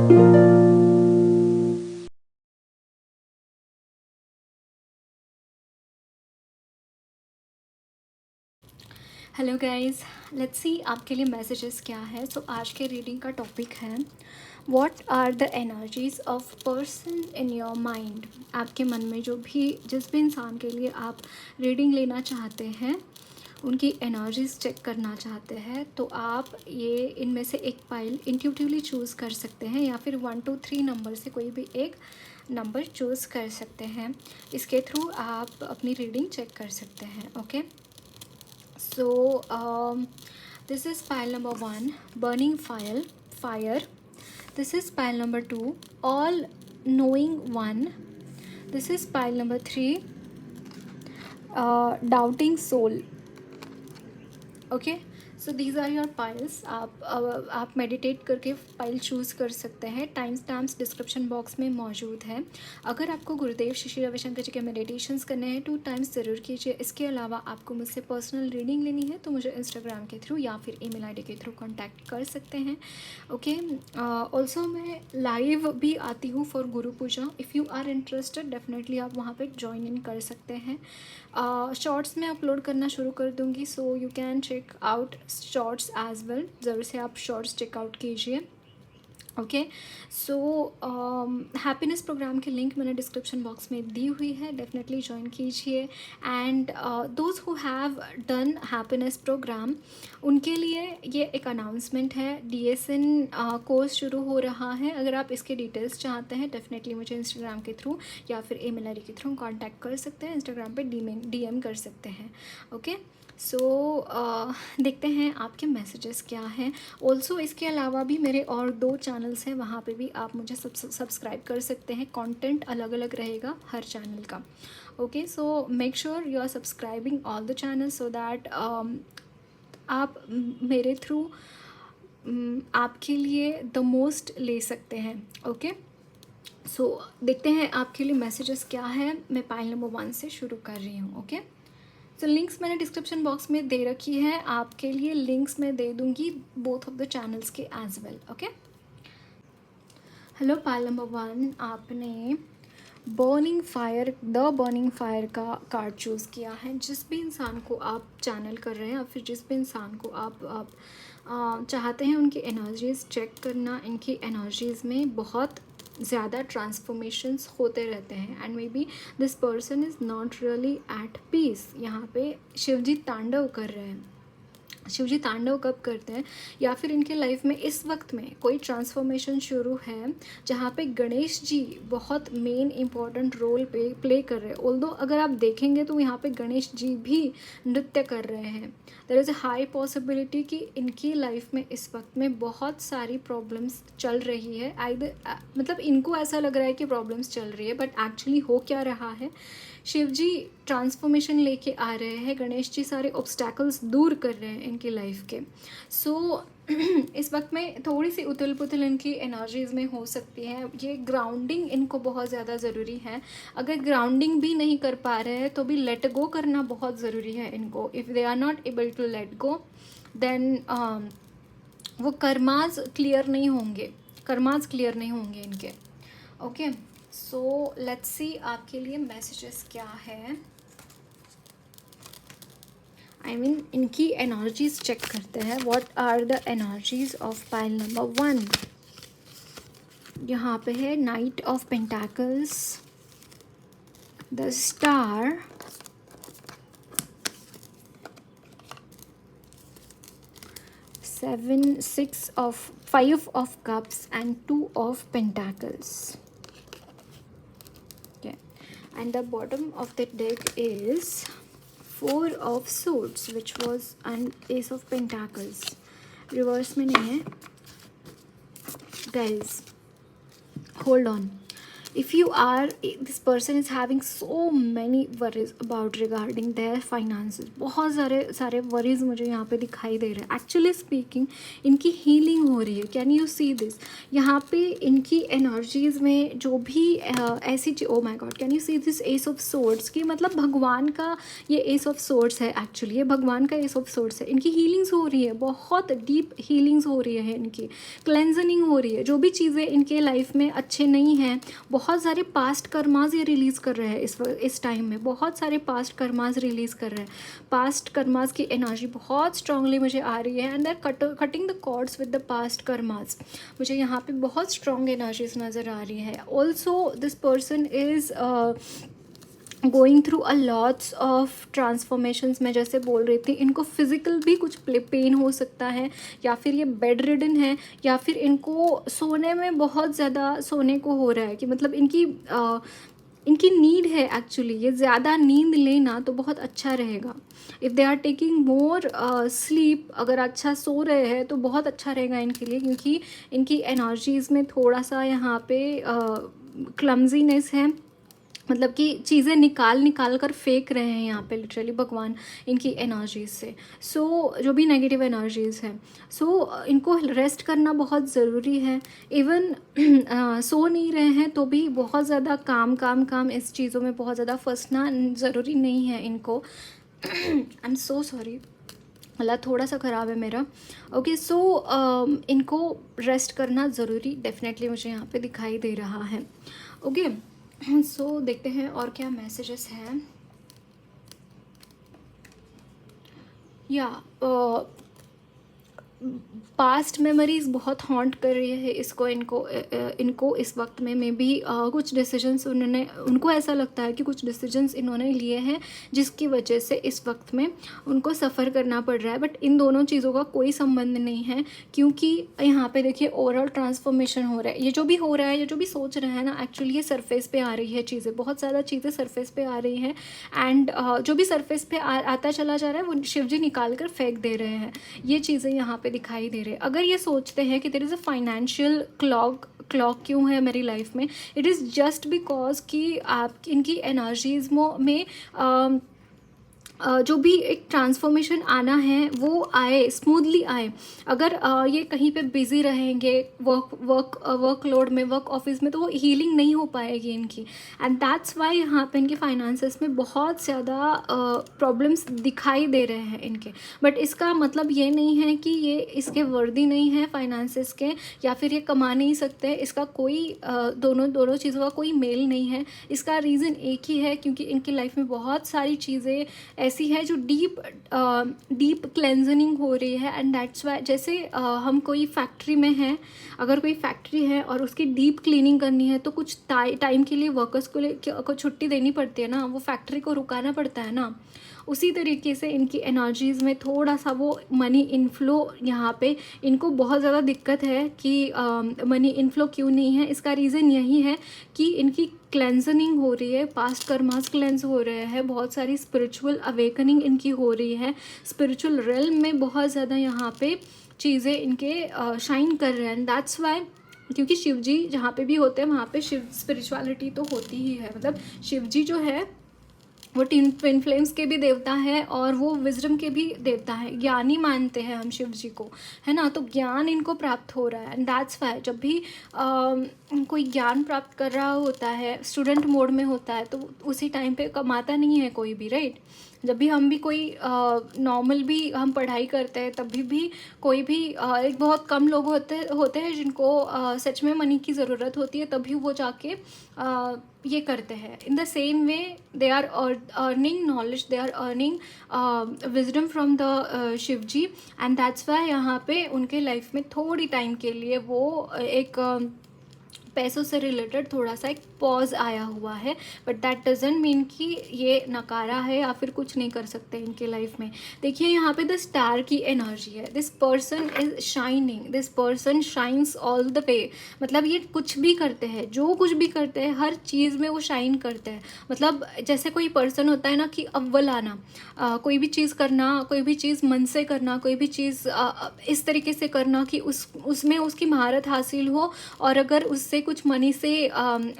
Hello guys, let's see आपके लिए messages क्या है। सो आज के रीडिंग का टॉपिक है what are the energies of person in your mind. आपके मन में जिस भी इंसान के लिए आप रीडिंग लेना चाहते हैं, उनकी एनर्जीज चेक करना चाहते हैं, तो आप ये इनमें से एक पाइल इंट्यूटिवली चूज़ कर सकते हैं या फिर 1 2 3 नंबर से कोई भी एक नंबर चूज़ कर सकते हैं। इसके थ्रू आप अपनी रीडिंग चेक कर सकते हैं। Okay, so this is pile number 1, burning fire. This is pile number 2, all knowing one. This is pile number 3, doubting soul. Okay, so these are your piles. आप मेडिटेट करके pile choose कर सकते हैं। Time stamps description box में मौजूद है। अगर आपको गुरुदेव श्री रविशंकर जी के मेडिटेशंस करने हैं 2 टाइम्स ज़रूर कीजिए। इसके अलावा आपको मुझसे पर्सनल रीडिंग लेनी है तो मुझे इंस्टाग्राम के थ्रू या फिर ईमेल आईडी के थ्रू कॉन्टैक्ट कर सकते हैं। ओके, ऑल्सो मैं लाइव भी आती हूँ for guru puja. If you are interested definitely आप वहाँ पर ज्वाइन इन कर सकते हैं। शॉर्ट्स में अपलोड करना शुरू कर दूँगी, so you can check out shorts as well. ज़रूर से आप शॉर्ट्स चेकआउट कीजिए। ओके, सो हैप्पीनेस प्रोग्राम की लिंक मैंने डिस्क्रिप्शन बॉक्स में दी हुई है, डेफिनेटली ज्वाइन कीजिए। And those who have done happiness program, उनके लिए ये एक अनाउंसमेंट है। DSN कोर्स शुरू हो रहा है। अगर आप इसके डिटेल्स चाहते हैं डेफिनेटली मुझे इंस्टाग्राम के थ्रू या फिर ईमेल आईडी के थ्रू कांटेक्ट कर सकते हैं। इंस्टाग्राम पे DM कर सकते हैं। ओके, सो देखते हैं आपके मैसेजेस क्या हैं। ऑल्सो इसके अलावा भी मेरे और 2 चैनल्स हैं, वहाँ पे भी आप मुझे सब्सक्राइब कर सकते हैं। कंटेंट अलग अलग रहेगा हर चैनल का। Okay, so make sure you are subscribing all the channel so that आप मेरे थ्रू आपके लिए द मोस्ट ले सकते हैं। ओके, सो देखते हैं आपके लिए मैसेजेस क्या है। मैं पाइल नंबर 1 से शुरू कर रही हूँ। ओके, तो लिंक्स मैंने डिस्क्रिप्शन बॉक्स में दे रखी है। आपके लिए लिंक्स मैं दे दूँगी बोथ ऑफ द चैनल्स के as well. Okay, hello, pile number 1 आपने द बर्निंग फायर का कार्ड चूज़ किया है। जिस भी इंसान को आप चैनल कर रहे हैं या फिर जिस भी इंसान को आप चाहते हैं उनकी एनर्जीज़ चेक करना, इनकी एनर्जीज़ में बहुत ज़्यादा ट्रांसफॉर्मेशंस होते रहते हैं and maybe this person is not really at peace. यहाँ पे शिवजी तांडव कर रहे हैं। शिवजी तांडव कब करते हैं, या फिर इनके लाइफ में इस वक्त में कोई ट्रांसफॉर्मेशन शुरू है जहाँ पे गणेश जी बहुत मेन इंपॉर्टेंट रोल प्ले कर रहे हैं। ऑल्दो अगर आप देखेंगे तो यहाँ पे गणेश जी भी नृत्य कर रहे हैं। There is a high possibility कि इनकी लाइफ में इस वक्त में बहुत सारी प्रॉब्लम्स चल रही है। मतलब इनको ऐसा लग रहा है कि प्रॉब्लम्स चल रही है, बट एक्चुअली हो क्या रहा है, शिव जी ट्रांसफॉर्मेशन लेके आ रहे हैं। गणेश जी सारे ऑब्स्टैकल्स दूर कर रहे हैं इनकी लाइफ के। सो इस वक्त में थोड़ी सी उथल पुथल इनकी एनर्जीज़ में हो सकती है। ये ग्राउंडिंग इनको बहुत ज़्यादा ज़रूरी है। अगर ग्राउंडिंग भी नहीं कर पा रहे हैं तो भी लेट गो करना बहुत ज़रूरी है इनको। If they are not able to let go then वो कर्माज क्लियर नहीं होंगे इनके। ओके, सो लेट्स सी आपके लिए मैसेजेस क्या है। इनकी एनर्जीज चेक करते हैं। What are the energies of pile number 1। यहाँ पे है knight of pentacles, the star, 5 of cups and 2 of pentacles. Okay, and the bottom of the deck is 4 of swords, which was an ace of pentacles. Reverse में नहीं है guys, hold on. if you are, this person is having so many worries about regarding their finances, बहुत सारे worries मुझे यहाँ पे दिखाई दे रहे हैं. Actually speaking, इनकी healing हो रही है. Can you see this? यहाँ पे इनकी energies में जो भी ऐसी oh my god, can you see this ace of swords की मतलब भगवान का ये ace of swords है. Actually ये भगवान का ace of swords है. इनकी healings हो रही है, बहुत deep healings हो रही है, इनकी cleansing हो रही है. जो भी चीज़ें इनके लाइफ में अच्छे नहीं हैं, बहुत सारे पास्ट कर्मास ये रिलीज़ कर रहे हैं इस टाइम में. बहुत सारे पास्ट कर्मास रिलीज़ कर रहे हैं. पास्ट कर्मास की एनर्जी बहुत स्ट्रांगली मुझे आ रही है. And they are cutting the cords with the past karmas. मुझे यहाँ पे बहुत स्ट्रॉन्ग एनर्जीज नज़र आ रही है. Also this person is going through a lots of transformations. मैं जैसे बोल रही थी, इनको फिज़िकल भी कुछ पेन हो सकता है, या फिर ये बेड रिडन है, या फिर इनको सोने में बहुत ज़्यादा सोने को हो रहा है कि मतलब इनकी नीड है. एक्चुअली ये ज़्यादा नींद लेना तो बहुत अच्छा रहेगा. If they are taking more sleep, अगर अच्छा सो रहे हैं तो बहुत अच्छा रहेगा इनके लिए, क्योंकि इनकी एनर्जीज़ में थोड़ा सा यहाँ पे क्लमजीनेस है. मतलब कि चीज़ें निकाल कर फेंक रहे हैं यहाँ पे लिटरली भगवान इनकी एनर्जीज से. सो जो भी नेगेटिव एनर्जीज हैं, सो इनको रेस्ट करना बहुत ज़रूरी है. इवन सो नहीं रहे हैं तो भी बहुत ज़्यादा काम इस चीज़ों में बहुत ज़्यादा फंसना ज़रूरी नहीं है इनको. आई एम सो सॉरी, गला थोड़ा सा ख़राब है मेरा. ओके, सो इनको रेस्ट करना ज़रूरी डेफिनेटली मुझे यहाँ पे दिखाई दे रहा है. ओके, सो देखते हैं और क्या मैसेजेस हैं. या पास्ट मेमोरीज़ बहुत हॉन्ट कर रही है इनको इस वक्त में. मे बी कुछ डिसीजंस उनको ऐसा लगता है कि कुछ डिसीजंस इन्होंने लिए हैं जिसकी वजह से इस वक्त में उनको सफ़र करना पड़ रहा है. बट इन दोनों चीज़ों का कोई संबंध नहीं है, क्योंकि यहाँ पे देखिए ओवरऑल ट्रांसफॉर्मेशन हो रहा है. ये जो भी हो रहा है, ये जो भी सोच रहे हैं ना, एक्चुअली ये सरफेस पे आ रही है चीज़ें. बहुत ज़्यादा चीज़ें सरफेस पे आ रही हैं. एंड जो भी सरफेस पे आता चला जा रहा है वो शिव जी निकाल कर फेंक दे रहे हैं. ये चीज़ें यहाँ पे दिखाई दे रहे हैं. अगर ये सोचते हैं कि there is a financial clock क्यों है मेरी लाइफ में, इट इज़ जस्ट बिकॉज कि आप इनकी एनर्जीज में जो भी एक ट्रांसफॉर्मेशन आना है वो आए, स्मूथली आए. अगर ये कहीं पे बिजी रहेंगे वर्कलोड में, वर्क ऑफिस में, तो वो हीलिंग नहीं हो पाएगी इनकी. एंड दैट्स वाई यहाँ पे इनके फाइनेंसेस में बहुत ज़्यादा प्रॉब्लम्स दिखाई दे रहे हैं इनके. बट इसका मतलब ये नहीं है कि ये इसके वर्दी नहीं है फाइनेंसेस के, या फिर ये कमा नहीं सकते. इसका कोई दोनों चीज़ों का कोई मेल नहीं है. इसका रीज़न एक ही है, क्योंकि इनकी लाइफ में बहुत सारी चीज़ें ऐसी है जो डीप क्लेंजनिंग हो रही है. एंड दैट्स वाई, जैसे हम कोई फैक्ट्री में हैं, अगर कोई फैक्ट्री है और उसकी डीप क्लीनिंग करनी है तो कुछ टाइम के लिए वर्कर्स को छुट्टी देनी पड़ती है ना, वो फैक्ट्री को रुकाना पड़ता है ना. उसी तरीके से इनकी एनर्जीज़ में थोड़ा सा वो मनी इनफ्लो, यहाँ पे इनको बहुत ज़्यादा दिक्कत है कि मनी इनफ्लो क्यों नहीं है. इसका रीज़न यही है कि इनकी क्लेंजनिंग हो रही है, पास्ट कर्मास क्लेंज हो रहे हैं, बहुत सारी स्पिरिचुअल अवेकनिंग इनकी हो रही है. स्पिरिचुअल रेल्म में बहुत ज़्यादा यहाँ पे चीज़ें इनके शाइन कर रहे हैं. दैट्स वाई, क्योंकि शिव जी जहाँ पे भी होते हैं वहाँ पे स्पिरिचुअलिटी तो होती ही है. मतलब शिव जी जो है वो ट्विन फ्लेम्स के भी देवता है और वो विजडम के भी देवता है. ज्ञानी मानते हैं हम शिव जी को, है ना. तो ज्ञान इनको प्राप्त हो रहा है. एंड दैट्स वाई जब भी कोई ज्ञान प्राप्त कर रहा होता है, स्टूडेंट मोड में होता है, तो उसी टाइम पे कमाता नहीं है कोई भी, राइट. जब भी हम भी कोई नॉर्मल भी हम पढ़ाई करते हैं, तभी भी कोई भी एक बहुत कम लोग होते हैं जिनको सच में मनी की ज़रूरत होती है, तभी वो जाके ये करते हैं. In the same way they are earning knowledge, they are earning wisdom from the Shiv ji. And that's why यहाँ पे उनके लाइफ में थोड़ी टाइम के लिए वो एक पैसों से रिलेटेड थोड़ा सा एक पॉज आया हुआ है. बट दैट डजेंट मीन कि ये नकारा है या फिर कुछ नहीं कर सकते इनके लाइफ में. देखिए यहाँ पे द स्टार की एनर्जी है. This person is shining, this person shines all the way. मतलब ये कुछ भी करते हैं, जो कुछ भी करते हैं, हर चीज़ में वो शाइन करते हैं. मतलब जैसे कोई पर्सन होता है ना कि अव्वल आना, कोई भी चीज़ करना, कोई भी चीज़ मन से करना, कोई भी चीज़ इस तरीके से करना कि उसमें उसकी महारत हासिल हो, और अगर उससे कुछ मनी से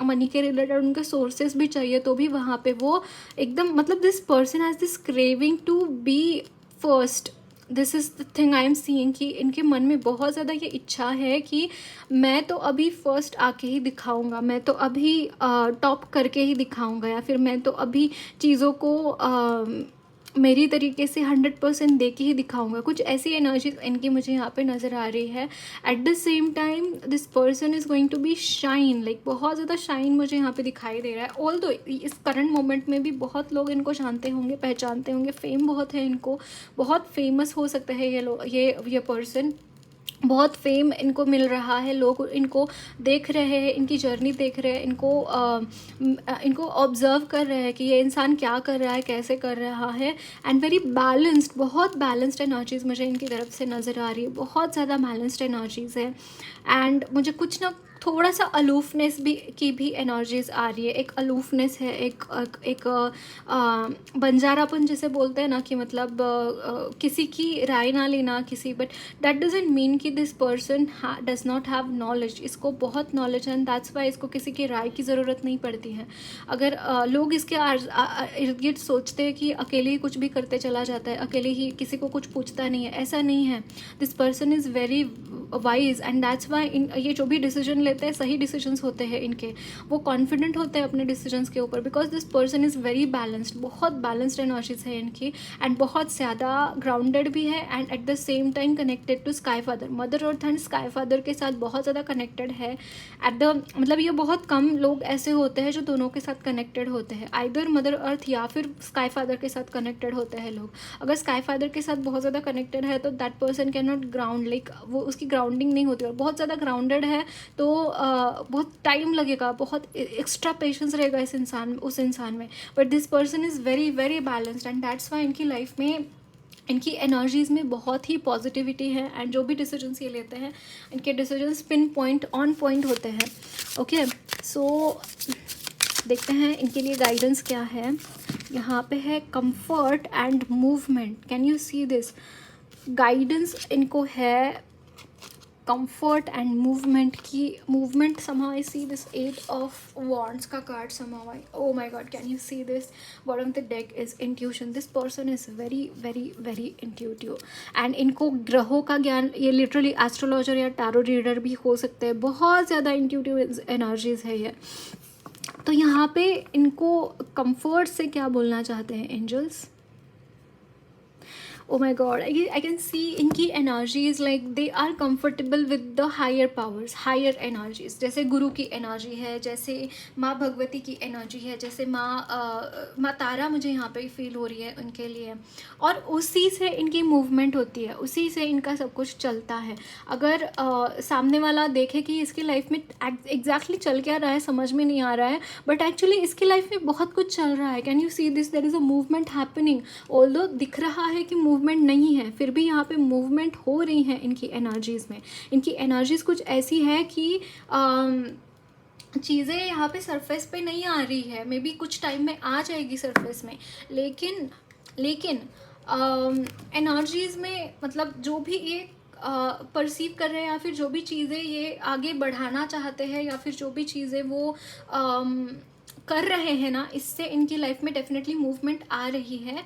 मनी के रिलेटेड उनके सोर्सेज भी चाहिए तो भी वहाँ पे वो एकदम, मतलब this person has this craving to be first. This is the thing I am seeing कि इनके मन में बहुत ज़्यादा ये इच्छा है कि मैं तो अभी फर्स्ट आके ही दिखाऊंगा, मैं तो अभी टॉप करके ही दिखाऊंगा, या फिर मैं तो अभी चीज़ों को मेरी तरीके से 100% दे के ही दिखाऊंगा। कुछ ऐसी एनर्जी इनकी मुझे यहाँ पे नज़र आ रही है। At the same time this person is going to be shine, like बहुत ज़्यादा शाइन मुझे यहाँ पे दिखाई दे रहा है। ऑल दो इस करंट मोमेंट में भी बहुत लोग इनको जानते होंगे, पहचानते होंगे, फेम बहुत है इनको, बहुत फेमस हो सकता है ये लोग, ये पर्सन बहुत फेम इनको मिल रहा है, लोग इनको देख रहे हैं, इनकी जर्नी देख रहे हैं, इनको ऑब्जर्व कर रहे हैं कि ये इंसान क्या कर रहा है, कैसे कर रहा है। एंड वेरी बैलेंस्ड, बहुत बैलेंस्ड एनर्जीज़ मुझे इनकी तरफ से नज़र आ रही है, बहुत ज़्यादा बैलेंस्ड एनर्जीज़ है। एंड मुझे कुछ ना थोड़ा सा अलूफनेस की भी एनर्जीज आ रही है। एक अलूफनेस है, एक बंजारापन जैसे बोलते हैं ना, कि मतलब किसी की राय ना लेना किसी, बट दैट डजंट मीन कि this person does not have knowledge. इसको बहुत नॉलेज है एंड दैट्स वाई इसको किसी की राय की ज़रूरत नहीं पड़ती है। अगर लोग इसके इर्द गिर्द सोचते हैं कि अकेले ही कुछ भी करते चला जाता है, अकेले ही किसी को कुछ पूछता नहीं है, ऐसा नहीं है। This person is very wise and that's Y ये जो भी डिसीजन लेते हैं सही डिसीजंस होते हैं इनके, वो कॉन्फिडेंट होते हैं अपने डिसीजंस के ऊपर, because this person is very balanced, बहुत बैलेंस्ड एनर्जीज है इनकी, एंड बहुत ज़्यादा ग्राउंडेड भी है, and at the same time connected to sky father, mother earth and sky father के साथ बहुत ज़्यादा कनेक्टेड है। एट द मतलब ये बहुत कम लोग ऐसे होते हैं जो दोनों के साथ कनेक्टेड होते हैं, आइदर मदर अर्थ या फिर स्काई फादर के साथ कनेक्टेड होते हैं लोग। अगर स्काई फादर के साथ बहुत ज़्यादा कनेक्टेड है तो that person can not ground, like वो उसकी ग्राउंडिंग नहीं होती, और बहुत ज़्यादा ग्राउंडेड है तो बहुत टाइम लगेगा, बहुत एक्स्ट्रा पेशेंस रहेगा उस इंसान में। But this person is very very balanced and that's Y इनकी लाइफ में, इनकी एनर्जीज़ में बहुत ही पॉजिटिविटी है। एंड जो भी डिसीजंस ये लेते हैं, इनके decisions pin point on point होते हैं। ओके, सो देखते हैं इनके लिए गाइडेंस क्या है। यहाँ पे है comfort and movement. Can you see this? Guidance इनको है कंफर्ट एंड मूवमेंट की। Movement somehow I see this 8 of wands का card somehow oh my god, can you see this? bottom of the deck is intuition. this person is very very very intuitive and इनको ग्रहों का ज्ञान, ये literally astrologer या tarot reader भी हो सकते हैं, बहुत ज़्यादा इंट्यूटिव एनर्जीज है ये। तो यहाँ पे इनको कंफर्ट से क्या बोलना चाहते हैं angels? oh my god, I can see इनकी energies like they are comfortable with the higher powers, higher energies, जैसे गुरु की एनर्जी है, जैसे माँ भगवती की एनर्जी है, जैसे माँ तारा मुझे यहाँ पे फील हो रही है उनके लिए, और उसी से इनकी मूवमेंट होती है, उसी से इनका सब कुछ चलता है। अगर सामने वाला देखे कि इसकी लाइफ में एग्जैक्टली चल क्या रहा है समझ में नहीं आ रहा है, बट एक्चुअली इसकी लाइफ में बहुत कुछ चल रहा है। Can you see this? There is a movement happening, although दिख रहा है कि मूवमेंट नहीं है, फिर भी यहाँ पे मूवमेंट हो रही है इनकी एनर्जीज़ में। इनकी एनर्जीज़ कुछ ऐसी है कि चीज़ें यहाँ पे सरफेस पे नहीं आ रही है, मे बी कुछ टाइम में आ जाएगी सरफेस में, लेकिन एनर्जीज़ में मतलब जो भी ये परसीव कर रहे हैं, या फिर जो भी चीज़ें ये आगे बढ़ाना चाहते हैं, या फिर जो भी चीज़ें वो कर रहे हैं ना, इससे इनकी लाइफ में डेफिनेटली मूवमेंट आ रही है।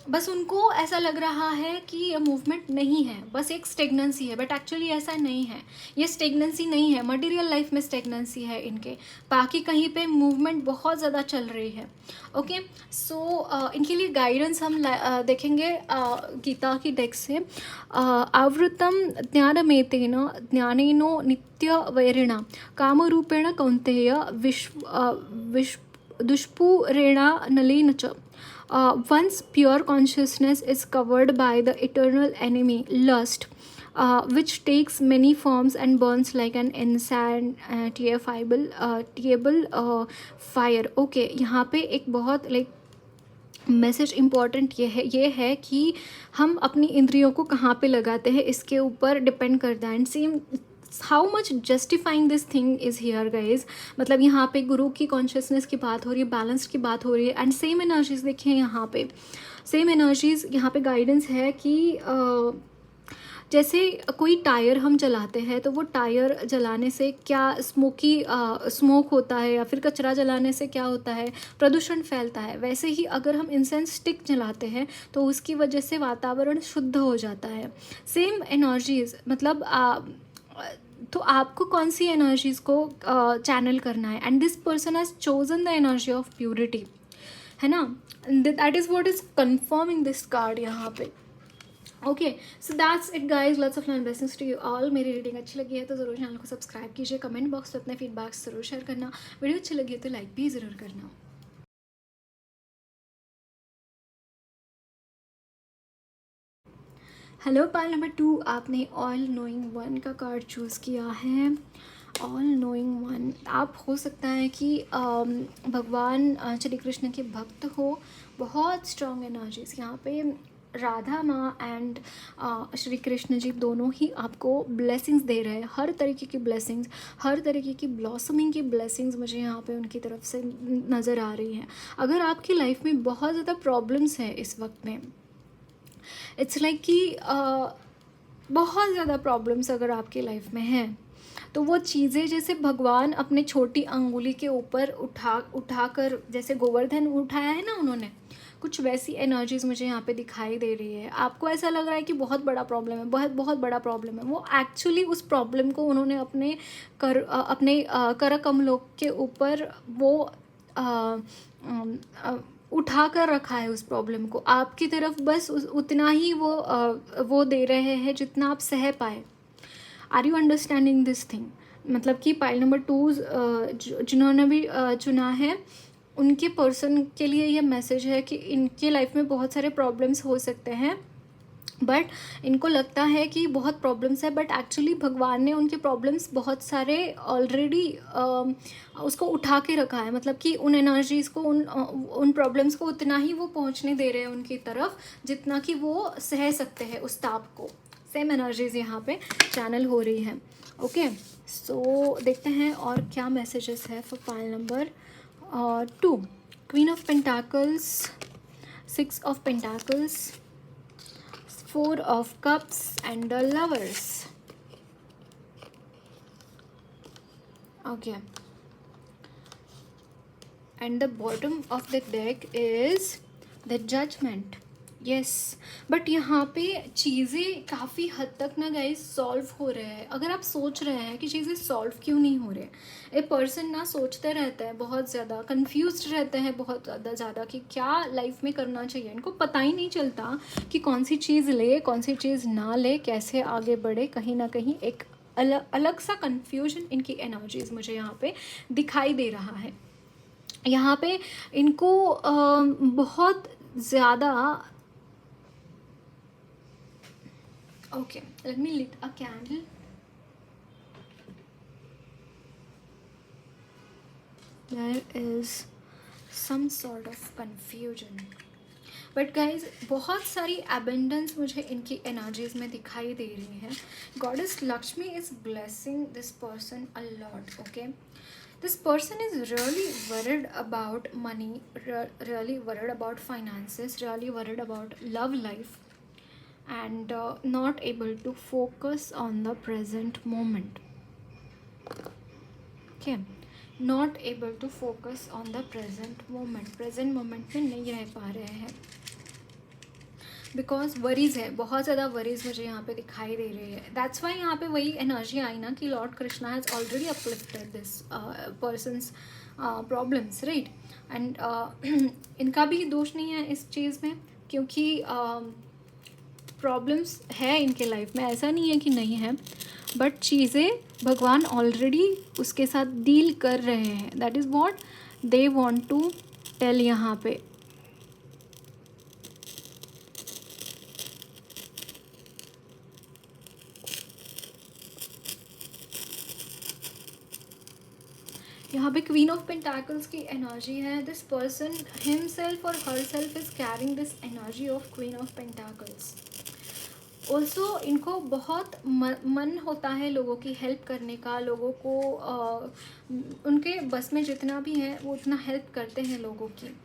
बस उनको ऐसा लग रहा है कि ये मूवमेंट नहीं है, बस एक स्टेगनेंसी है, बट एक्चुअली ऐसा नहीं है। ये स्टेगनेंसी नहीं है, मटेरियल लाइफ में स्टेगनेंसी है इनके, बाकी कहीं पे मूवमेंट बहुत ज़्यादा चल रही है। ओके, सो इनके लिए गाइडेंस हम देखेंगे गीता की डेक से। आवृतम ज्ञानमेतेन ज्ञानेनो नित्य वैरिणा कामरूपेण कौन्तेय विश्व दुष्पुरेणा नलेन च। Once pure consciousness is covered by the eternal enemy, lust, which takes many forms and burns like an insatiable fire. Okay, यहाँ पे एक बहुत मैसेज इम्पॉर्टेंट ये है कि हम अपनी इंद्रियों को कहाँ पे लगाते हैं, इसके ऊपर डिपेंड करता है। And same how much justifying this thing is here guys. मतलब यहाँ पे गुरु की कॉन्शियसनेस की बात हो रही है, बैलेंस की बात हो रही है, एंड सेम एनर्जीज देखिए यहाँ पे, सेम एनर्जीज यहाँ पे गाइडेंस है कि जैसे कोई टायर हम जलाते हैं तो वो टायर जलाने से क्या स्मोक होता है, या फिर कचरा जलाने से क्या होता है, प्रदूषण फैलता है। वैसे ही अगर हम इंसेंस स्टिक जलाते हैं तो उसकी वजह से वातावरण शुद्ध हो जाता है। सेम एनर्जीज, मतलब तो आपको कौन सी एनर्जीज को चैनल करना है, and this person has chosen the energy of purity, है ना। That is what is confirming this card यहाँ पे। Okay, so that's it guys, lots of learn blessings to you all. मेरी रीडिंग अच्छी लगी है तो ज़रूर चैनल को सब्सक्राइब कीजिए, कमेंट बॉक्स में अपने फीडबैक्स ज़रूर शेयर करना, वीडियो अच्छी लगी है तो लाइक भी ज़रूर करना। हेलो पाइल नंबर 2, आपने ऑल नोइंग वन का कार्ड चूज़ किया है। ऑल नोइंग वन, आप हो सकता है कि भगवान श्री कृष्ण के भक्त हो। बहुत स्ट्रॉन्ग एनर्जीज यहाँ पे, राधा माँ एंड श्री कृष्ण जी दोनों ही आपको ब्लेसिंग्स दे रहे हैं, हर तरीके की ब्लेसिंग्स, हर तरीके की ब्लॉसमिंग की ब्लेसिंग्स मुझे यहाँ पे उनकी तरफ से नज़र आ रही हैं। अगर आपकी लाइफ में बहुत ज़्यादा प्रॉब्लम्स हैं इस वक्त में, इट्स लाइक कि बहुत ज़्यादा प्रॉब्लम्स अगर आपकी लाइफ में हैं, तो वो चीज़ें जैसे भगवान अपने छोटी अंगुली के ऊपर उठा कर, जैसे गोवर्धन उठाया है ना उन्होंने, कुछ वैसी एनर्जीज मुझे यहाँ पे दिखाई दे रही है। आपको ऐसा लग रहा है कि बहुत बड़ा प्रॉब्लम है, बहुत बहुत बड़ा प्रॉब्लम है, वो एक्चुअली उस प्रॉब्लम को उन्होंने अपने कर कमलों के ऊपर वो उठा कर रखा है उस प्रॉब्लम को, आपकी तरफ बस उतना ही वो दे रहे हैं जितना आप सह पाए। Are you understanding this thing? मतलब कि पाइल नंबर 2 जिन्होंने भी चुना है, उनके पर्सन के लिए ये मैसेज है कि इनके लाइफ में बहुत सारे प्रॉब्लम्स हो सकते हैं, बट इनको लगता है कि बहुत प्रॉब्लम्स है, बट एक्चुअली भगवान ने उनके प्रॉब्लम्स बहुत सारे ऑलरेडी उसको उठा के रखा है। मतलब कि उन एनर्जीज़ को, उन प्रॉब्लम्स को उतना ही वो पहुंचने दे रहे हैं उनकी तरफ जितना कि वो सह सकते हैं उस ताप को। सेम एनर्जीज यहाँ पे चैनल हो रही है। ओके, सो देखते हैं और क्या मैसेजेस है for pile number 2। Queen of pentacles, 6 of pentacles, 4 of cups and the lovers. Okay, and the bottom of the deck is the judgment. Yes, but यहाँ पे चीज़ें काफ़ी हद तक ना गाइस सॉल्व हो रहे हैं। अगर आप सोच रहे हैं कि चीज़ें सॉल्व क्यों नहीं हो रहे, ए पर्सन ना सोचते रहता है, बहुत ज़्यादा कंफ्यूज्ड रहते हैं, बहुत ज़्यादा कि क्या लाइफ में करना चाहिए। इनको पता ही नहीं चलता कि कौन सी चीज़ ले, कौन सी चीज़ ना ले, कैसे आगे बढ़े। कहीं ना कहीं एक अलग सा कन्फ्यूजन इनकी एनर्जीज मुझे यहाँ पे दिखाई दे रहा है। यहाँ पे इनको बहुत ज़्यादा Okay, let me lit a candle. There is some sort of confusion. But guys बहुत सारी एबेंडेंस मुझे इनकी एनर्जीज में दिखाई दे रही है। Goddess Lakshmi is blessing this person a lot. Okay, this person is really worried about money, really worried about finances, really worried about love life, and not able to focus on the present moment. Okay, not able to focus on the present moment में नहीं रह पा रहे हैं because worries है, बहुत ज़्यादा worries मुझे यहाँ पे दिखाई दे रही है। दैट्स वाई यहाँ पे वही एनर्जी आई ना कि Lord Krishna has already uplifted this persons problems, right. And इनका भी दोष नहीं है इस चीज़ में, क्योंकि प्रॉब्लम्स है इनके लाइफ में, ऐसा नहीं है कि नहीं है, बट चीज़ें भगवान ऑलरेडी उसके साथ डील कर रहे हैं। That is what they want to tell यहाँ पे। यहाँ पे क्वीन ऑफ पेंटाकल्स की एनर्जी है। दिस पर्सन हिमसेल्फ और herself is carrying this energy of queen of pentacles. Also इनको बहुत मन होता है लोगों की हेल्प करने का, लोगों को उनके बस में जितना भी है वो उतना हेल्प करते हैं लोगों की,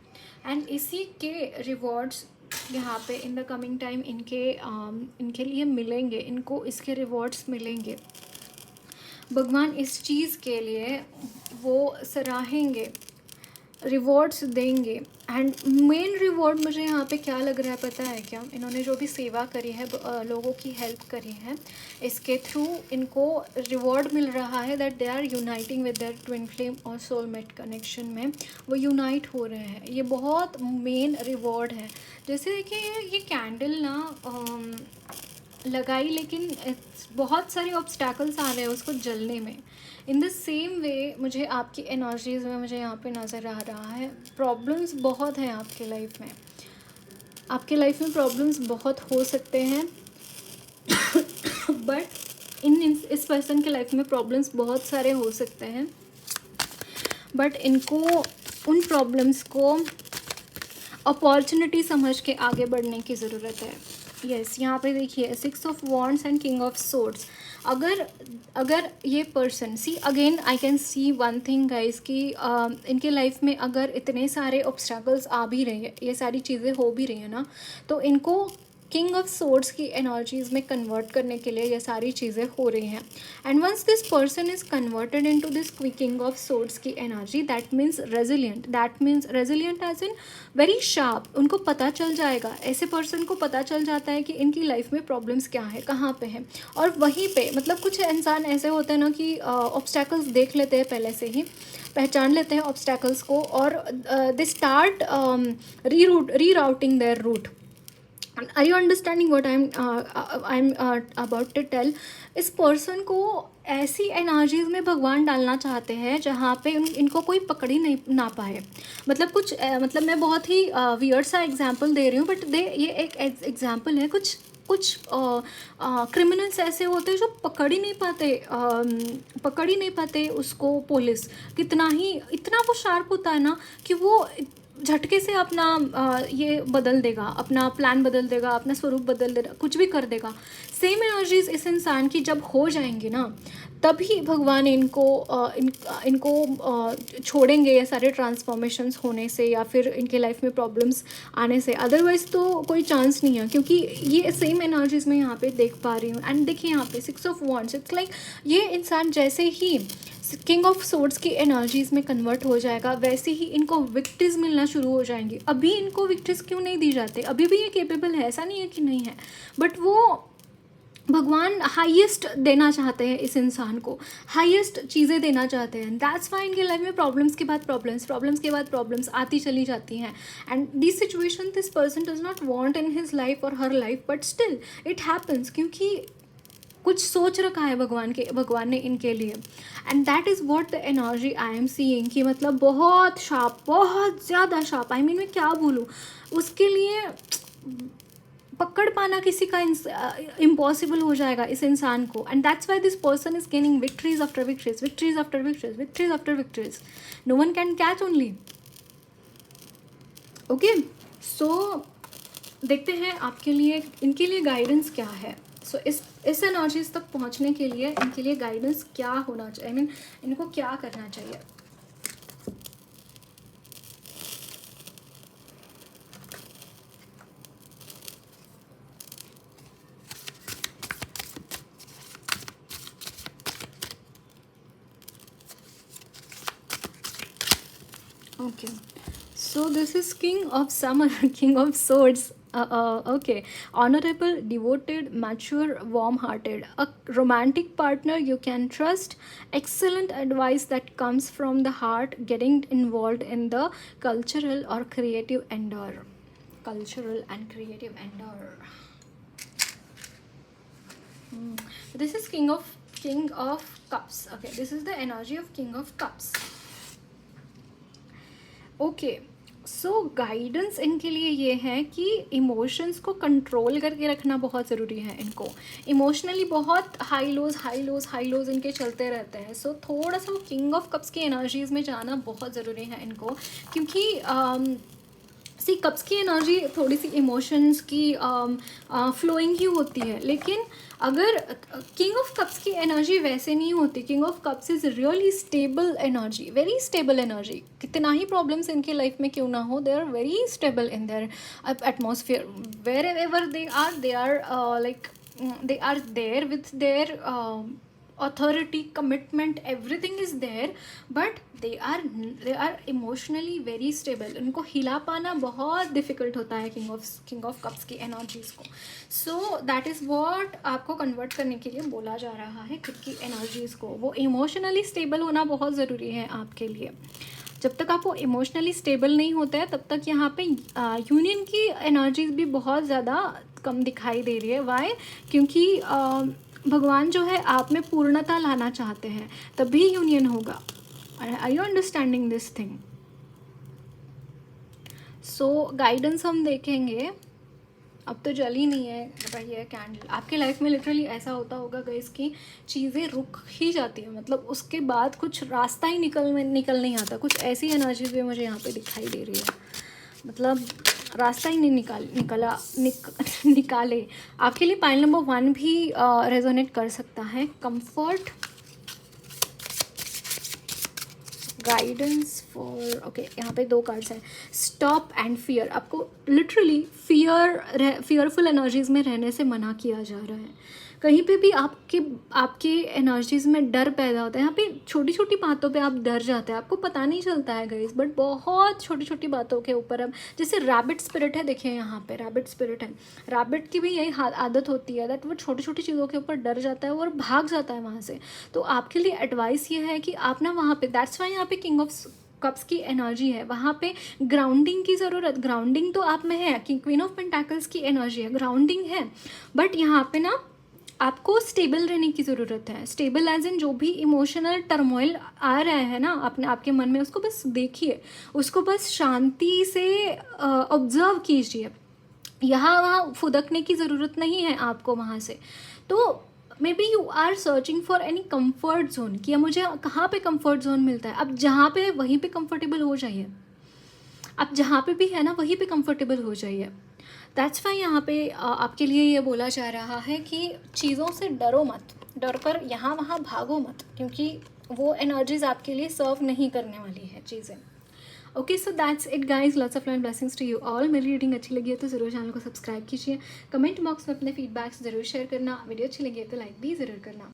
एंड इसी के रिवॉर्ड्स यहाँ पे इन द कमिंग टाइम इनके लिए मिलेंगे, इनको इसके रिवॉर्ड्स मिलेंगे। भगवान इस चीज़ के लिए वो सराहेंगे, रिवॉर्ड्स देंगे। एंड मेन रिवॉर्ड मुझे यहाँ पे क्या लग रहा है पता है क्या? इन्होंने जो भी सेवा करी है, लोगों की हेल्प करी है, इसके थ्रू इनको रिवॉर्ड मिल रहा है that they are uniting with their twin flame और सोलमेट कनेक्शन में वो यूनाइट हो रहे हैं। ये बहुत मेन रिवॉर्ड है। जैसे देखिए ये कैंडल ना लगाई, लेकिन बहुत सारे ऑब्स्टैकल्स आ रहे हैं उसको जलने में। इन द सेम वे मुझे आपकी एनर्जीज़ में मुझे यहाँ पे नज़र आ रहा है प्रॉब्लम्स बहुत हैं आपके लाइफ में। आपके लाइफ में प्रॉब्लम्स बहुत हो सकते हैं बट इस पर्सन के लाइफ में प्रॉब्लम्स बहुत सारे हो सकते हैं, बट इनको उन प्रॉब्लम्स को अपॉर्चुनिटी समझ के आगे बढ़ने की ज़रूरत है। यस, यहाँ पे देखिए 6 of wands and king of swords. अगर ये person, see again I can see one thing guys कि इनके लाइफ में अगर इतने सारे ऑब्स्टैकल्स आ भी रहे हैं, ये सारी चीज़ें हो भी रही हैं ना, तो इनको किंग ऑफ सोर्ड्स की एनर्जीज़ में कन्वर्ट करने के लिए ये सारी चीज़ें हो रही हैं। And once this person is converted into this king of swords की energy, that means resilient as in very sharp. उनको पता चल जाएगा, ऐसे पर्सन को पता चल जाता है कि इनकी लाइफ में प्रॉब्लम्स क्या है, कहाँ पे है, और वहीं पे मतलब कुछ इंसान ऐसे होते हैं ना कि ऑब्स्टैकल्स देख लेते हैं, पहले से ही पहचान लेते हैं ऑब्स्टैकल्स को, और they start rerouting their route. Are you understanding what I'm about to tell? इस पर्सन को ऐसी एनर्जीज में भगवान डालना चाहते हैं जहाँ पे इनको कोई पकड़ ही नहीं ना पाए। मतलब कुछ मतलब मैं बहुत ही वियर्ड सा एग्जांपल दे रही हूँ, बट ये एक एग्जांपल है। कुछ क्रिमिनल्स ऐसे होते हैं जो पकड़ ही नहीं पाते उसको पुलिस। इतना वो शार्प होता है ना कि वो झटके से अपना ये बदल देगा, अपना प्लान बदल देगा, अपना स्वरूप बदल देगा, कुछ भी कर देगा। सेम एनर्जीज इस इंसान की जब हो जाएंगी ना, तभी भगवान इनको छोड़ेंगे ये सारे ट्रांसफॉर्मेशंस होने से, या फिर इनके लाइफ में प्रॉब्लम्स आने से। अदरवाइज तो कोई चांस नहीं है, क्योंकि ये सेम एनर्जीज मैं यहाँ पे देख पा रही हूँ। एंड देखिए यहाँ पे 6 ऑफ वॉन्ड्स, इट्स लाइक ये इंसान जैसे ही किंग ऑफ सोर्ड्स की एनर्जीज में कन्वर्ट हो जाएगा, वैसे ही इनको विक्ट्रीज मिलना शुरू हो जाएंगी। अभी इनको विक्ट्रीज क्यों नहीं दी जाते? अभी भी ये केपेबल है, ऐसा नहीं है कि नहीं है, बट वो भगवान हाईएस्ट देना चाहते हैं इस इंसान को, हाईएस्ट चीज़ें देना चाहते हैं। दैट्स वाई इनके लाइफ में प्रॉब्लम्स के बाद प्रॉब्लम्स आती चली जाती हैं। And this situation this person does not want in his life और her life, but still it happens, क्योंकि कुछ सोच रखा है भगवान ने इनके लिए। And that is what the energy I am seeing, कि मतलब बहुत शार्प, बहुत ज़्यादा शार्प। आई मीन मैं क्या बोलूँ, उसके लिए पकड़ पाना किसी का इम्पॉसिबल हो जाएगा इस इंसान को। And that's why this person is gaining victories after victories. No one can catch only. Okay, so देखते हैं आपके लिए, इनके लिए गाइडेंस क्या है। सो इस एनर्जीज तक पहुंचने के लिए इनके लिए गाइडेंस क्या होना चाहिए, आई मीन इनको क्या करना चाहिए। Okay, so this is King of Summer, King of Swords. Okay, honorable, devoted, mature, warm-hearted, a romantic partner you can trust, excellent advice that comes from the heart, getting involved in the cultural or creative endeavor. Cultural and creative endeavor. This is King of Cups. Okay, this is the energy of King of Cups. Okay, so guidance इनके लिए ये है कि emotions को control करके रखना बहुत ज़रूरी है। इनको इमोशनली बहुत हाई लोज इनके चलते रहते हैं। सो थोड़ा सा किंग ऑफ कप्स की एनर्जीज़ में जाना बहुत ज़रूरी है इनको, क्योंकि सी कप्स की एनर्जी थोड़ी सी इमोशंस की फ्लोइंग ही होती है, लेकिन अगर किंग ऑफ कप्स की एनर्जी वैसे नहीं होती. King of cups is really stable energy, very stable energy. कितना ही प्रॉब्लम्स इनकी लाइफ में क्यों ना हो, they are very stable in their atmosphere. Wherever they are like they are there with their authority, commitment, everything is there, but they are emotionally very stable. उनको हिला पाना बहुत difficult होता है king of cups की energies को. So that is what आपको convert करने के लिए बोला जा रहा है खुद की energies को. वो emotionally stable होना बहुत ज़रूरी है आपके लिए. जब तक आप वो इमोशनली स्टेबल नहीं होते हैं तब तक यहाँ पे यूनियन की एनर्जीज भी बहुत ज़्यादा कम दिखाई दे रही है. वाई? क्योंकि भगवान जो है आप में पूर्णता लाना चाहते हैं, तभी यूनियन होगा. Are you understanding this thing? So guidance हम देखेंगे. अब तो जल ही नहीं है रही है कैंडल. आपके लाइफ में लिटरली ऐसा होता होगा गाइस कि चीज़ें रुक ही जाती है, मतलब उसके बाद कुछ रास्ता ही निकल नहीं आता. कुछ ऐसी एनर्जी भी मुझे यहाँ पे दिखाई दे रही है, मतलब रास्ता ही नहीं निकाले. आपके लिए पाइल नंबर 1 भी रेजोनेट कर सकता है. कंफर्ट, गाइडेंस फॉर, ओके यहाँ पे 2 कार्ड्स हैं. Stop and fear. आपको लिटरली फियरफुल एनर्जीज में रहने से मना किया जा रहा है. कहीं पे भी आपके एनर्जीज में डर पैदा होता है. यहाँ पे छोटी छोटी बातों पे आप डर जाते हैं, आपको पता नहीं चलता है गाइस, बट बहुत छोटी छोटी बातों के ऊपर. अब जैसे रैबिट स्पिरिट है, देखिए यहाँ पे रैबिट स्पिरिट है. रैबिट की भी यही आदत होती है दैट वो छोटी छोटी चीज़ों के ऊपर डर जाता है और भाग जाता है वहाँ से. तो आपके लिए एडवाइस ये है कि आप ना वहाँ पे, दैट्स वाई यहाँ पे किंग ऑफ कप्स की एनर्जी है, वहाँ पे ग्राउंडिंग की ज़रूरत. ग्राउंडिंग तो आप में है कि क्वीन ऑफ पेंटाकल्स की एनर्जी है, ग्राउंडिंग है, बट यहाँ पे ना आपको स्टेबल रहने की ज़रूरत है. स्टेबल एज इन जो भी इमोशनल टर्मोइल आ रहा है ना आपके मन में, उसको बस देखिए, उसको बस शांति से ऑब्जर्व कीजिए. यहाँ वहाँ फुदकने की ज़रूरत नहीं है आपको वहाँ से. तो maybe you are searching for any comfort zone कि मुझे कहाँ पे कम्फर्ट जोन मिलता है. अब जहाँ पे वहीं पे कंफर्टेबल हो जाइए. आप जहाँ पे भी है ना वहीं पे कंफर्टेबल हो जाइए. दैट्स वाई यहाँ पे आपके लिए ये बोला जा रहा है कि चीज़ों से डरो मत, डर कर यहाँ वहाँ भागो मत, क्योंकि वो एनर्जीज आपके लिए सर्व नहीं करने वाली है चीज़ें. Okay, so that's it guys. Lots of love and blessings to you all. मेरी रीडिंग अच्छी लगी है तो ज़रूर चैनल को सब्सक्राइब कीजिए. कमेंट बॉक्स में अपने फीडबैक्स ज़रूर शेयर करना. वीडियो अच्छी लगी है तो लाइक भी ज़रूर करना.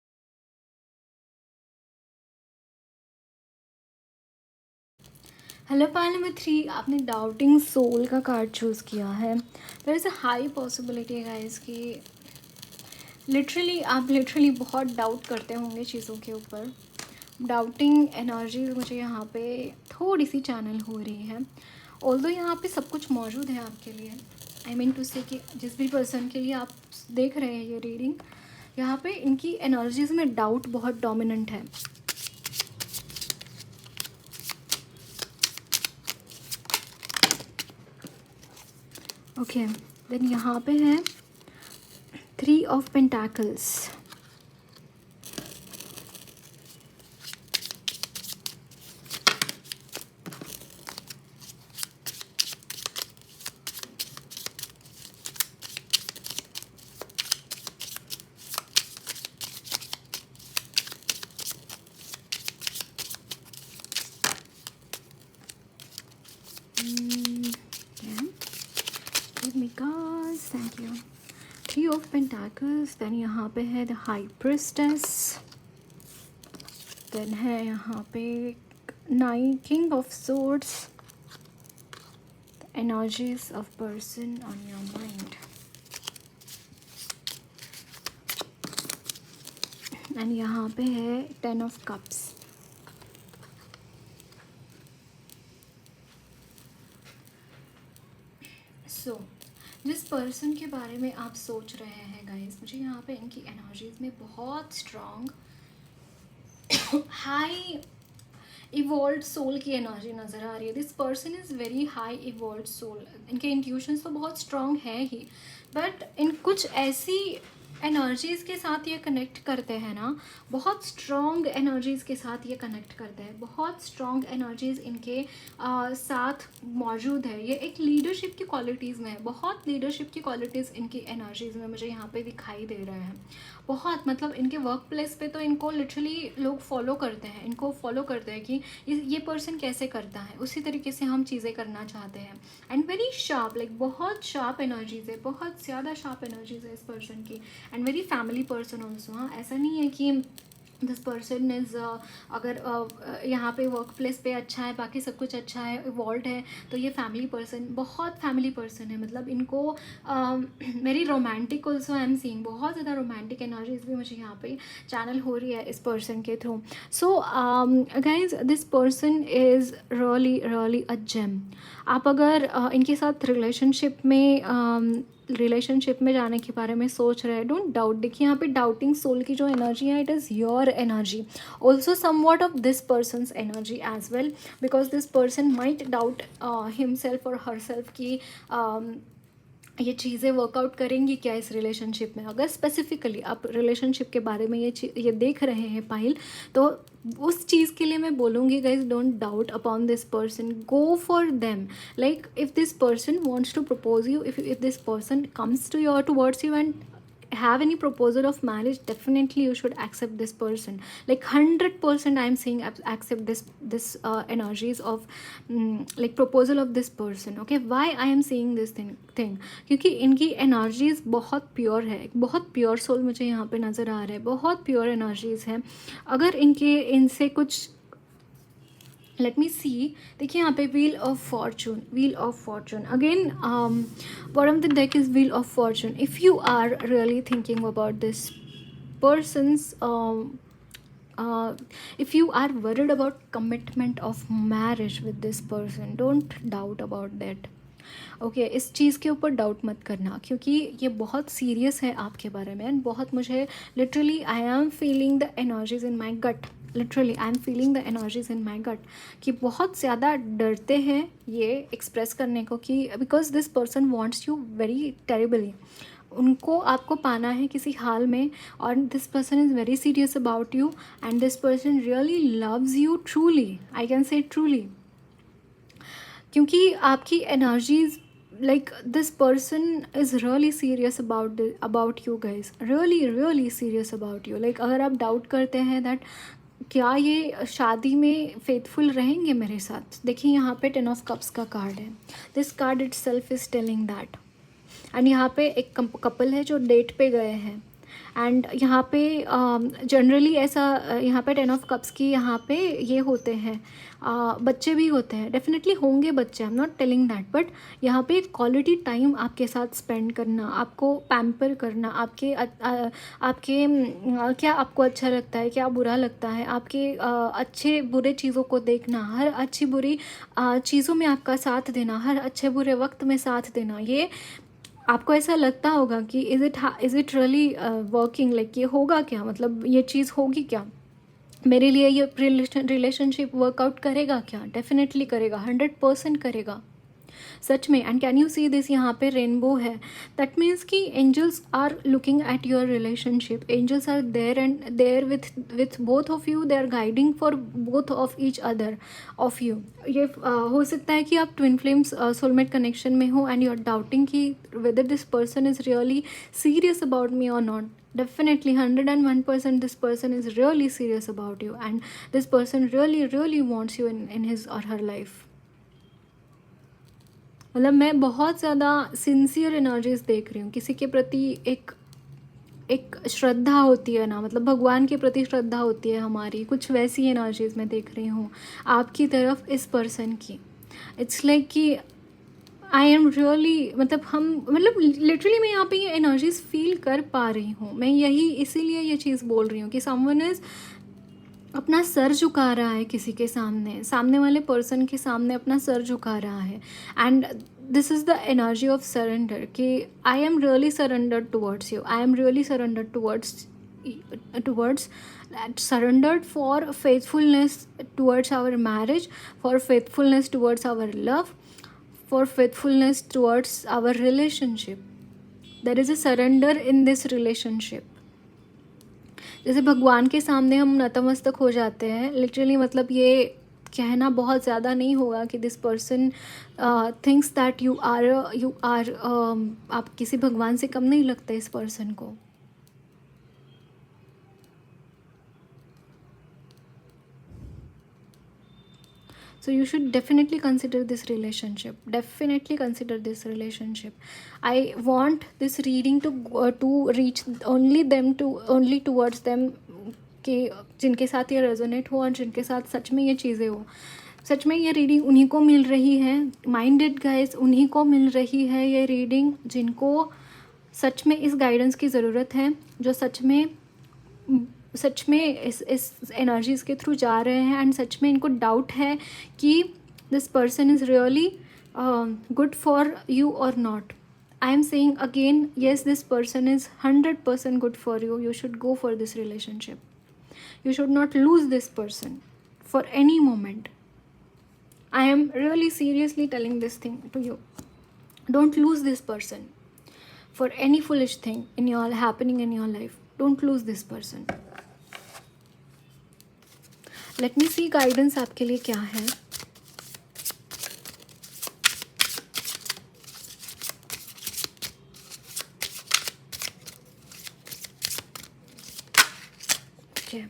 हेलो पाइल नंबर 3, आपने डाउटिंग सोल का कार्ड चूज़ किया है. There is a high possibility guys कि आप लिटरली बहुत डाउट करते होंगे चीज़ों के ऊपर. डाउटिंग एनर्जी मुझे यहाँ पे थोड़ी सी चैनल हो रही है. ऑल्दो यहाँ पे सब कुछ मौजूद है आपके लिए. आई मीन टू से कि जिस भी पर्सन के लिए आप देख रहे हैं ये रीडिंग, यहाँ पे इनकी एनर्जीज में डाउट बहुत डोमिनेंट है. ओके, देन यहाँ पे है 3 of pentacles. Thank you. 3 of pentacles. Then यहाँ पे है द हाई प्रिस्टेस. देन है यहाँ पे 9 king of swords. The energies of person on your mind. And यहाँ पे है 10 ऑफ कप्स. सो जिस पर्सन के बारे में आप सोच रहे हैं गाइस, मुझे यहाँ पे इनकी एनर्जीज में बहुत स्ट्रॉन्ग हाई इवॉल्व्ड सोल की एनर्जी नज़र आ रही है. This person is very high evolved soul. इनके इंट्यूशंस तो बहुत स्ट्रॉन्ग है ही, बट इन कुछ ऐसी एनर्जीज़ के साथ ये कनेक्ट करते हैं ना, बहुत स्ट्रॉन्ग एनर्जीज़ के साथ ये कनेक्ट करते हैं, बहुत स्ट्रॉन्ग एनर्जीज़ इनके साथ मौजूद है। ये एक लीडरशिप की क्वालिटीज़ में है, बहुत लीडरशिप की क्वालिटीज़ इनकी एनर्जीज़ में मुझे यहाँ पे दिखाई दे रहे हैं। बहुत मतलब इनके वर्क प्लेस पे तो इनको लिटरली लोग फॉलो करते हैं, इनको फॉलो करते हैं कि ये पर्सन कैसे करता है, उसी तरीके से हम चीज़ें करना चाहते हैं। एंड वेरी शार्प, लाइक बहुत शार्प एनर्जीज़ है, बहुत ज़्यादा शार्प एनर्जीज़ है इस पर्सन की। And very family person also. हाँ, ऐसा नहीं है कि दिस पर्सन इज़ अगर यहाँ पे वर्क प्लेस पे अच्छा है, बाकी सब कुछ अच्छा है, इवॉल्व है, तो ये फैमिली पर्सन, बहुत फैमिली पर्सन है। मतलब इनको very romantic also I am seeing, बहुत ज़्यादा रोमांटिक एनर्जीज भी मुझे यहाँ पे चैनल हो रही है इस पर्सन के through. So guys, this person is really really a gem. आप अगर इनके साथ रिलेशनशिप में जाने के बारे में सोच रहे हैं, डोंट डाउट। देखिए यहाँ पे डाउटिंग सोल की जो एनर्जी है, it is your energy, also somewhat of this person's energy as well, because this person might doubt himself और हर सेल्फ की ये चीज़ें वर्कआउट करेंगी क्या इस रिलेशनशिप में। अगर स्पेसिफिकली आप रिलेशनशिप के बारे में ये देख रहे हैं पायल, तो उस चीज़ के लिए मैं बोलूँगी guys, don't doubt upon this person, go for them. Like if this person wants to propose you, if this person comes to your towards you and have any proposal of marriage, definitely you should accept this person. Like 100% I'm saying accept this energies of like proposal of this person. Okay, why I am saying this thing क्योंकि इनकी energies बहुत pure है, बहुत pure soul मुझे यहाँ पे नज़र आ रहा है, बहुत प्योर एनर्जीज है। अगर इनसे कुछ, लेट मी सी, देखिए यहाँ पे wheel of fortune, wheel of fortune again, bottom the deck is wheel of fortune. If you are really thinking about this person's, if you are worried about commitment of marriage with this person, don't doubt about that. Okay इस चीज़ के ऊपर doubt मत करना, क्योंकि ये बहुत serious है आपके बारे में। एंड बहुत मुझे literally I am feeling the energies in my gut, literally I am feeling the energies in my gut कि बहुत ज़्यादा डरते हैं ये एक्सप्रेस करने को, कि because this person wants you very terribly. उनको आपको पाना है किसी हाल में, और this person is very serious about you and this person really loves you truly, I can say truly. क्योंकि आपकी energies, like this person is really serious about you guys, really serious about you. like अगर आप doubt करते हैं that क्या ये शादी में फेथफुल रहेंगे मेरे साथ, देखिए यहाँ पे 10 ऑफ कप्स का कार्ड है। This card it self is telling that. And यहाँ पे एक कपल है जो डेट पे गए हैं, एंड यहाँ पे जनरली ऐसा यहाँ पे 10 ऑफ कप्स की यहाँ पे ये होते हैं, बच्चे भी होते हैं, डेफिनेटली होंगे बच्चे, I am not telling that, but यहाँ पे क्वालिटी टाइम आपके साथ स्पेंड करना, आपको पैम्पर करना, आपके क्या आपको अच्छा लगता है, क्या बुरा लगता है, आपके अच्छे बुरे चीज़ों को देखना, हर अच्छी बुरी चीज़ों में आपका साथ देना, हर अच्छे बुरे वक्त में साथ देना। ये आपको ऐसा लगता होगा कि is it really working, like ये होगा क्या, मतलब ये चीज़ होगी क्या मेरे लिए, ये रिलेशनशिप वर्कआउट करेगा क्या, डेफिनेटली करेगा, 100% करेगा सच में। And can you see this, यहाँ पे रेनबो है, दैट मीन्स कि angels are looking at your relationship, angels are there and there with both of you, they are guiding for both of each other of you. ये हो सकता है कि आप ट्विन फ्लेम्स सोलमेट कनेक्शन में हो and you are doubting कि whether this person is really serious about me और not. Definitely 101% this person is really serious about you and this person really wants you in his or her life. मतलब मैं बहुत ज़्यादा sincere energies देख रही हूँ किसी के प्रति। एक श्रद्धा होती है ना, मतलब भगवान के प्रति श्रद्धा होती है हमारी, कुछ वैसी एनर्जीज मैं देख रही हूँ आपकी तरफ इस पर्सन की। इट्स लाइक कि आई एम रियली, मतलब लिटरली मैं यहाँ पे ये एनर्जीज फील कर पा रही हूँ। मैं यही इसीलिए ये चीज़ बोल रही हूँ कि समवन इज़ अपना सर झुका रहा है किसी के सामने, सामने वाले पर्सन के सामने अपना सर झुका रहा है। And this is the energy of surrender कि I am really surrendered towards you, I am really surrendered towards surrendered for faithfulness towards our marriage, for faithfulness towards our love, for faithfulness towards our relationship. There is a surrender in this relationship. जैसे भगवान के सामने हम नतमस्तक हो जाते हैं literally, मतलब ये कहना बहुत ज़्यादा नहीं होगा कि this person thinks that you are आप किसी भगवान से कम नहीं लगते इस पर्सन को. So you should definitely consider this relationship. Definitely consider this relationship. I want this reading to reach only towards them, कि जिनके साथ ये रेजोनेट हो और जिनके साथ सच में ये चीज़ें हो. सच में ये रीडिंग उन्हीं को मिल रही है, माइंडेड गाइस, उन्हीं को मिल रही है ये रीडिंग जिनको सच में इस गाइडेंस की ज़रूरत है, जो सच में इस एनर्जीज़ के थ्रू जा रहे हैं एंड सच में इनको डाउट है कि this person is really good for you और not. I am saying again, yes this person is 100% good for you. You should go for this relationship. You should not lose this person for any moment. I am really seriously telling this thing to you. Don't lose this person for any foolish thing happening in your life. Don't lose this person. Let me see guidance आपके लिए क्या है. Okay.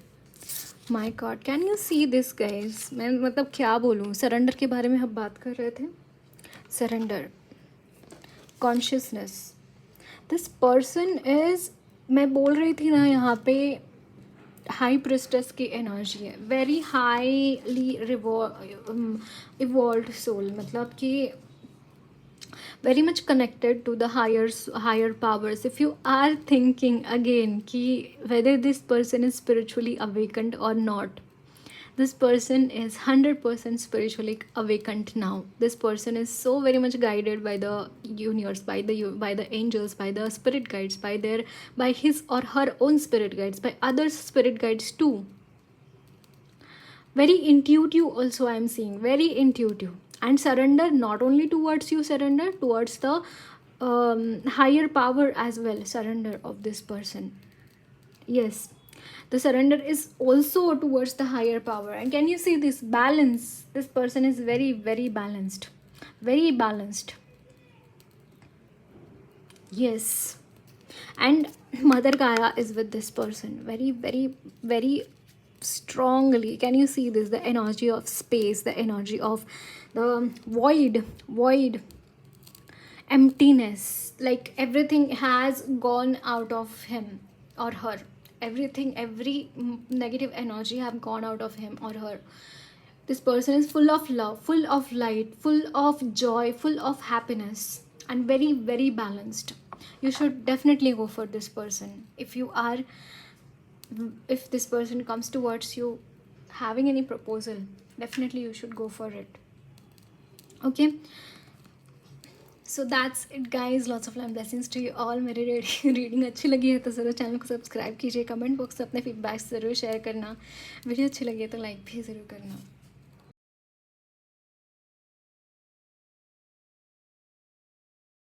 My God, can you see this guys. मैं मतलब क्या बोलूँ, surrender के बारे में हम बात कर रहे थे. Surrender, consciousness. This person is, मैं बोल रही थी ना यहाँ पे हाई प्रिस्टेस की एनर्जी है, वेरी हाईली इवॉल्व्ड सोल, मतलब कि very much connected to the higher powers. If you are thinking again ki whether this person is spiritually awakened or not, this person is 100% spiritually awakened now. This person is so very much guided by the universe, by the angels, by the spirit guides, by his or her own spirit guides, by other spirit guides too. Very intuitive also, I am seeing, very intuitive. And surrender, not only towards you, surrender towards the higher power as well. Surrender of this person, yes, the surrender is also towards the higher power. And can you see this balance? This person is very very balanced, very balanced. Yes. And Mother Gaia is with this person very very very strongly. Can you see this? The energy of space, the energy of the void, emptiness, like everything has gone out of him or her. Every negative energy have gone out of him or her. This person is full of love, full of light, full of joy, full of happiness, and very very balanced. You should definitely go for this person. If this person comes towards you having any proposal, definitely you should go for it. Okay, so that's it guys. Lots of love, blessings to you all. मेरी reading अच्छी लगी है तो ज़रूर channel को subscribe कीजिए. Comment box में अपने फीडबैक्स ज़रूर शेयर करना. वीडियो अच्छी लगी है तो लाइक भी ज़रूर करना.